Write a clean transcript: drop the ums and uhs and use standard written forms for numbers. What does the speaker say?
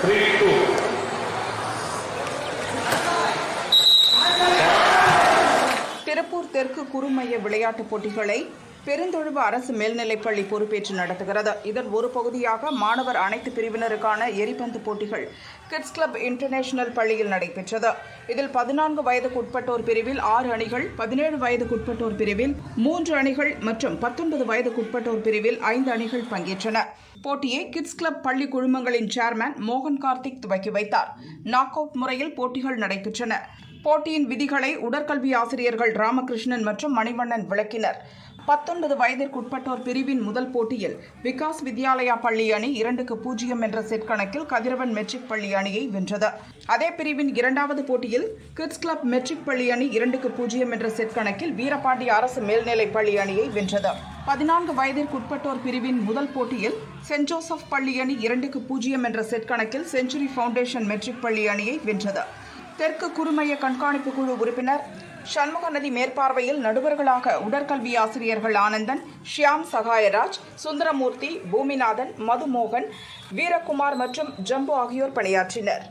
3-2. திருப்பூர் தெற்கு குறுமைய விளையாட்டுப் போட்டிகளை பெருந்தொழுவு அரசு மேல்நிலைப்பள்ளி பொறுப்பேற்று நடத்துகிறது. இதன் ஒரு பகுதியாக மாணவர் அனைத்து பிரிவினருக்கான எரிபந்து போட்டிகள் கிட்ஸ் கிளப் இன்டர்நேஷனல் பள்ளியில் நடைபெற்றது. இதில் 14 வயதுக்குட்பட்டோர் பிரிவில் 6 அணிகள், 17 வயதுக்குட்பட்டோர் பிரிவில் 3 அணிகள் மற்றும் 19 வயதுக்குட்பட்டோர் பிரிவில் 5 அணிகள் பங்கேற்றன. போட்டியை கிட்ஸ் கிளப் பள்ளி குழுமங்களின் சேர்மன் மோகன் கார்த்திக் துவக்கி வைத்தார். நாக் அவுட் முறையில் போட்டிகள் நடைபெற்றன. போட்டியின் விதிகளை உடற்கல்வி ஆசிரியர்கள் ராமகிருஷ்ணன் மற்றும் மணிவண்ணன் விளக்கினர். 19 வயதிற்குட்பட்டோர் பிரிவின் முதல் போட்டியில் விகாஸ் வித்யாலயா பள்ளி அணி 2-0 என்ற செட் கணக்கில் கதிரவன் மெட்ரிக் பள்ளி அணியை வென்றது. அதே பிரிவின் இரண்டாவது போட்டியில் கிட்ஸ் கிளப் மெட்ரிக் பள்ளி அணி 2-0 என்ற செட் கணக்கில் வீரபாண்டி அரசு மேல்நிலைப் பள்ளி அணியை வென்றது. 14 வயதிற்குட்பட்டோர் பிரிவின் முதல் போட்டியில் சென்ட் ஜோசப் பள்ளி அணி 2-0 என்ற செட் கணக்கில் செஞ்சுரி ஃபவுண்டேஷன் மெட்ரிக் பள்ளி அணியை வென்றது. தெற்கு குறுமைய கண்காணிப்பு குழு உறுப்பினர் சண்முகநதி மேற்பார்வையில் நடுவர்களாக உடற்கல்வி ஆசிரியர்கள் ஆனந்தன், ஷியாம் சகாயராஜ், சுந்தரமூர்த்தி, பூமிநாதன், மதுமோகன், வீரகுமார் மற்றும் ஜம்பு ஆகியோர் பணியாற்றினர்.